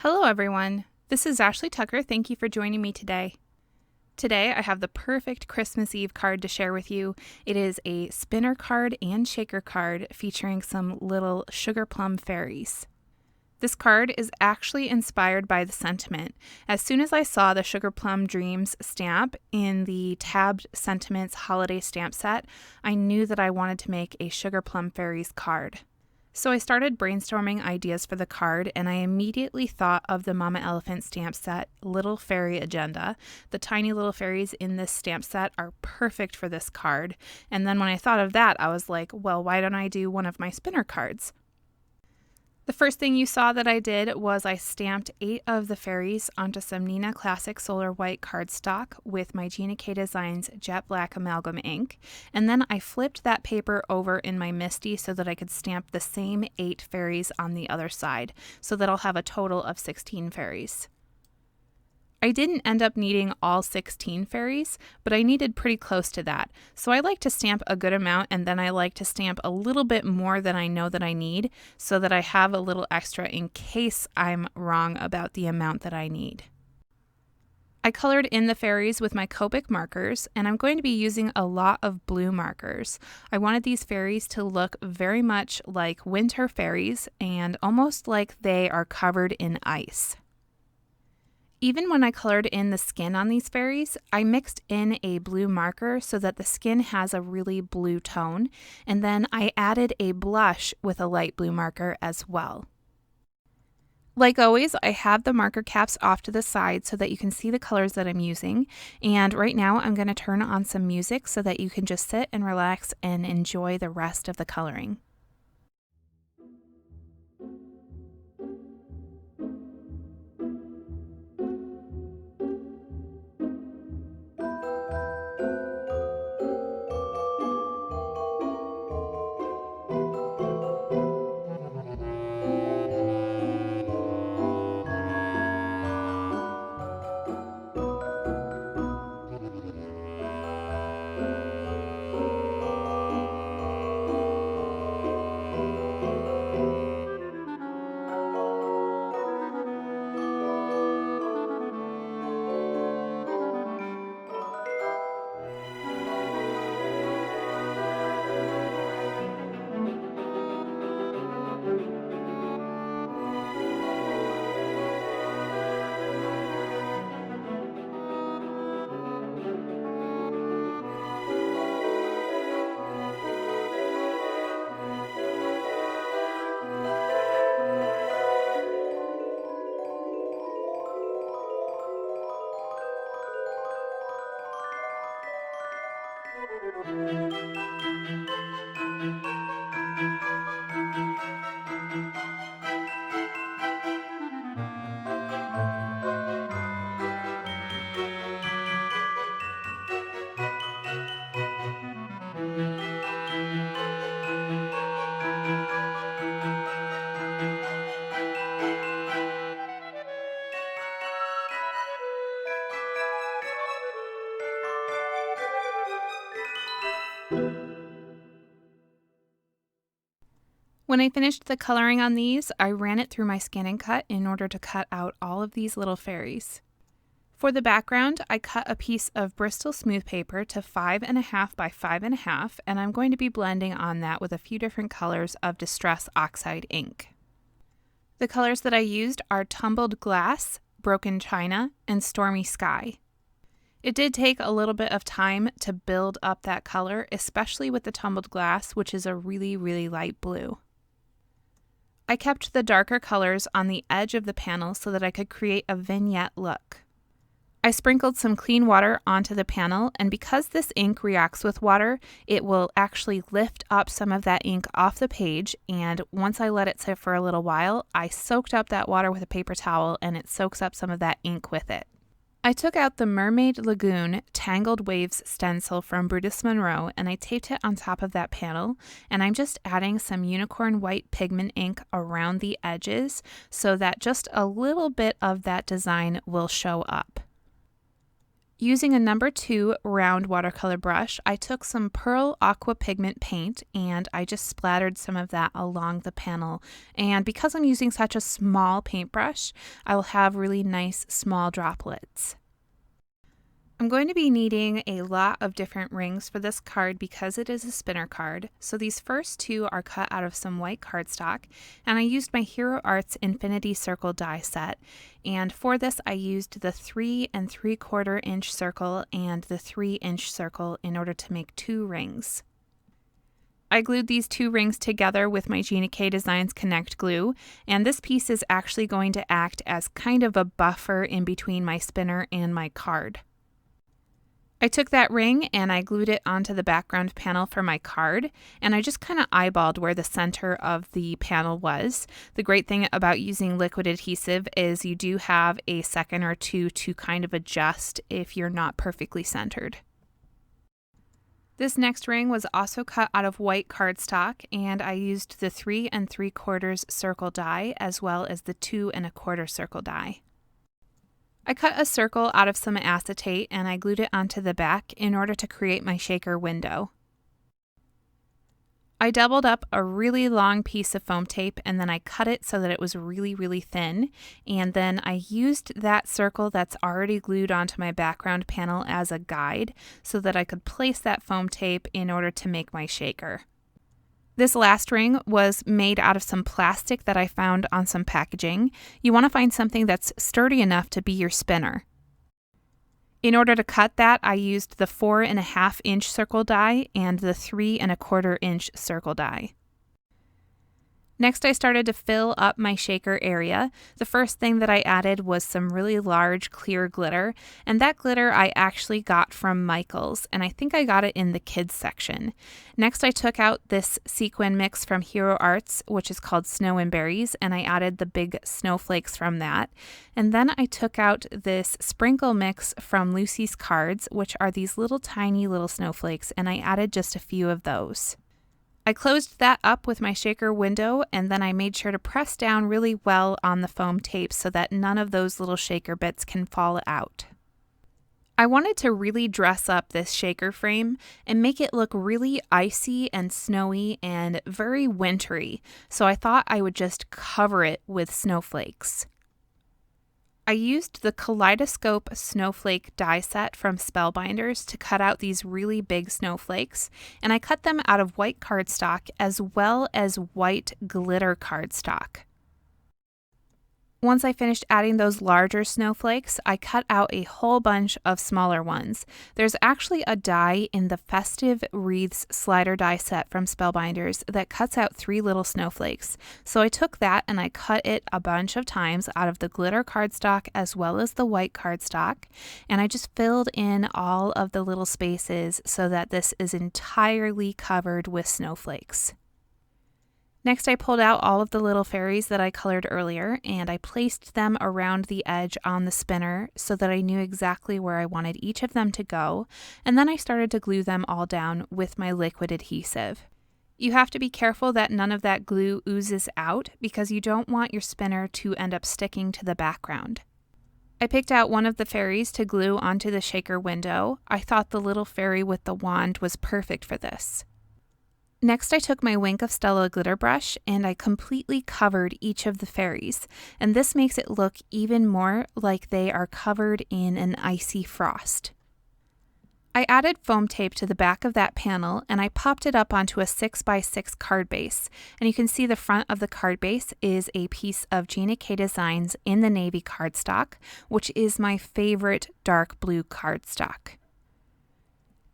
Hello everyone, this is Ashley Tucker. Thank you for joining me today. Today I have the perfect Christmas Eve card to share with you. It is a spinner card and shaker card featuring some little Sugarplum fairies. This card is actually inspired by the sentiment. As soon as I saw the Sugarplum Dreams stamp in the tabbed Sentiments holiday stamp set, I knew that I wanted to make a Sugarplum fairies card. So I started brainstorming ideas for the card, and I immediately thought of the Mama Elephant stamp set Little Fairy Agenda. The tiny little fairies in this stamp set are perfect for this card. And then when I thought of that, I was like, well, why don't I do one of my spinner cards? The first thing you saw that I did was I stamped 8 of the fairies onto some Neenah Classic Solar White cardstock with my Gina K Designs Jet Black Amalgam ink, and then I flipped that paper over in my Misti so that I could stamp the same 8 fairies on the other side, so that I'll have a total of 16 fairies. I didn't end up needing all 16 fairies, but I needed pretty close to that. So I like to stamp a good amount, and then I like to stamp a little bit more than I know that I need so that I have a little extra in case I'm wrong about the amount that I need. I colored in the fairies with my Copic markers, and I'm going to be using a lot of blue markers. I wanted these fairies to look very much like winter fairies and almost like they are covered in ice. Even when I colored in the skin on these fairies, I mixed in a blue marker so that the skin has a really blue tone, and then I added a blush with a light blue marker as well. Like always, I have the marker caps off to the side so that you can see the colors that I'm using, and right now I'm going to turn on some music so that you can just sit and relax and enjoy the rest of the coloring. When I finished the coloring on these, I ran it through my scan and cut in order to cut out all of these little fairies. For the background, I cut a piece of Bristol Smooth paper to 5.5 by 5.5, and I'm going to be blending on that with a few different colors of Distress Oxide ink. The colors that I used are Tumbled Glass, Broken China, and Stormy Sky. It did take a little bit of time to build up that color, especially with the Tumbled Glass, which is a really, really light blue. I kept the darker colors on the edge of the panel so that I could create a vignette look. I sprinkled some clean water onto the panel, and because this ink reacts with water, it will actually lift up some of that ink off the page, and once I let it sit for a little while, I soaked up that water with a paper towel and it soaks up some of that ink with it. I took out the MERMAID LAGOON Tangled Waves stencil from Brutus Monroe and I taped it on top of that panel, and I'm just adding some unicorn white pigment ink around the edges so that just a little bit of that design will show up. Using a number 2 round watercolor brush, I took some Pearl Aqua Pigment paint and I just splattered some of that along the panel. And because I'm using such a small paintbrush, I will have really nice small droplets. I'm going to be needing a lot of different rings for this card because it is a spinner card. So these first 2 are cut out of some white cardstock, and I used my Hero Arts Infinity Circle die set. And for this I used the 3 3/4 inch circle and the 3-inch circle in order to make 2 rings. I glued these 2 rings together with my Gina K Designs Connect glue, and this piece is actually going to act as kind of a buffer in between my spinner and my card. I took that ring and I glued it onto the background panel for my card, and I just kind of eyeballed where the center of the panel was. The great thing about using liquid adhesive is you do have a second or two to kind of adjust if you're not perfectly centered. This next ring was also cut out of white cardstock, and I used the 3 3/4 circle die as well as the 2 1/4 circle die. I cut a circle out of some acetate and I glued it onto the back in order to create my shaker window. I doubled up a really long piece of foam tape and then I cut it so that it was really thin, and then I used that circle that's already glued onto my background panel as a guide so that I could place that foam tape in order to make my shaker. This last ring was made out of some plastic that I found on some packaging. You want to find something that's sturdy enough to be your spinner. In order to cut that, I used the 4 1/2 inch circle die and the 3 1/4 inch circle die. Next, I started to fill up my shaker area. The first thing that I added was some really large clear glitter, and that glitter I actually got from Michael's, and I think I got it in the kids section. Next, I took out this sequin mix from Hero Arts, which is called Snow and Berries, and I added the big snowflakes from that. And then I took out this sprinkle mix from Lucy's Cards, which are these tiny little snowflakes, and I added just a few of those. I closed that up with my shaker window, and then I made sure to press down really well on the foam tape so that none of those little shaker bits can fall out. I wanted to really dress up this shaker frame and make it look really icy and snowy and very wintry, so I thought I would just cover it with snowflakes. I used the Kaleidoscope Snowflake Die Set from Spellbinders to cut out these really big snowflakes, and I cut them out of white cardstock as well as white glitter cardstock. Once I finished adding those larger snowflakes, I cut out a whole bunch of smaller ones. There's actually a die in the Festive Wreaths slider die set from Spellbinders that cuts out 3 little snowflakes. So I took that and I cut it a bunch of times out of the glitter cardstock as well as the white cardstock, and I just filled in all of the little spaces so that this is entirely covered with snowflakes. Next, I pulled out all of the little fairies that I colored earlier, and I placed them around the edge on the spinner so that I knew exactly where I wanted each of them to go, and then I started to glue them all down with my liquid adhesive. You have to be careful that none of that glue oozes out because you don't want your spinner to end up sticking to the background. I picked out one of the fairies to glue onto the shaker window. I thought the little fairy with the wand was perfect for this. Next, I took my Wink of Stella glitter brush and I completely covered each of the fairies, and this makes it look even more like they are covered in an icy frost. I added foam tape to the back of that panel and I popped it up onto a 6x6 card base, and you can see the front of the card base is a piece of Gina K Designs in the navy cardstock, which is my favorite dark blue cardstock.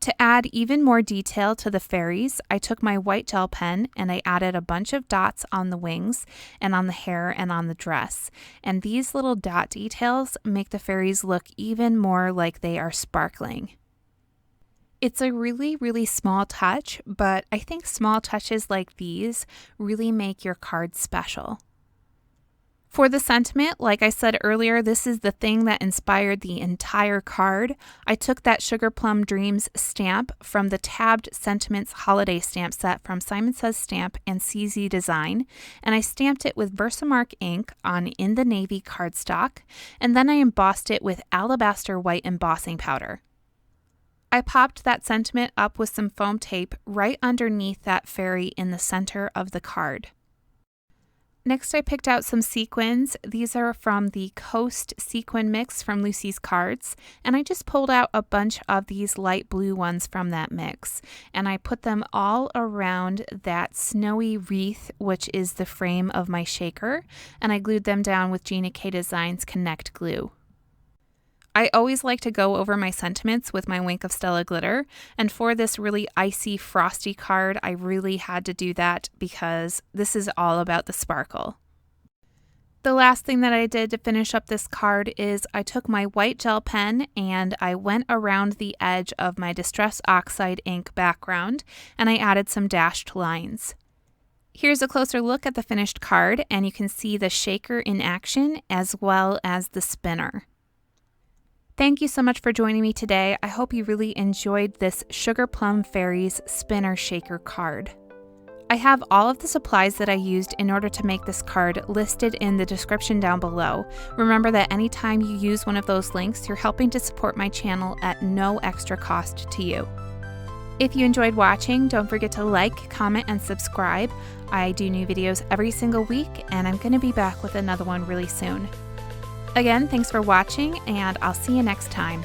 To add even more detail to the fairies, I took my white gel pen and I added a bunch of dots on the wings and on the hair and on the dress. And these little dot details make the fairies look even more like they are sparkling. It's a really small touch, but I think small touches like these really make your card special. For the sentiment, like I said earlier, this is the thing that inspired the entire card. I took that Sugarplum Dreams stamp from the tabbed Sentiments holiday stamp set from Simon Says Stamp and CZ Design, and I stamped it with Versamark ink on In the Navy cardstock, and then I embossed it with alabaster white embossing powder. I popped that sentiment up with some foam tape right underneath that fairy in the center of the card. Next, I picked out some sequins. These are from the Coast Sequin Mix from Lucy's Cards, and I just pulled out a bunch of these light blue ones from that mix, and I put them all around that snowy wreath, which is the frame of my shaker, and I glued them down with Gina K Designs Connect glue. I always like to go over my sentiments with my Wink of Stella glitter, and for this really icy, frosty card, I really had to do that because this is all about the sparkle. The last thing that I did to finish up this card is I took my white gel pen and I went around the edge of my Distress Oxide ink background, and I added some dashed lines. Here's a closer look at the finished card, and you can see the shaker in action as well as the spinner. Thank you so much for joining me today. I hope you really enjoyed this Sugarplum Fairies Spinner Shaker card. I have all of the supplies that I used in order to make this card listed in the description down below. Remember that anytime you use one of those links, you're helping to support my channel at no extra cost to you. If you enjoyed watching, don't forget to like, comment, and subscribe. I do new videos every single week, and I'm going to be back with another one really soon. Again, thanks for watching, and I'll see you next time.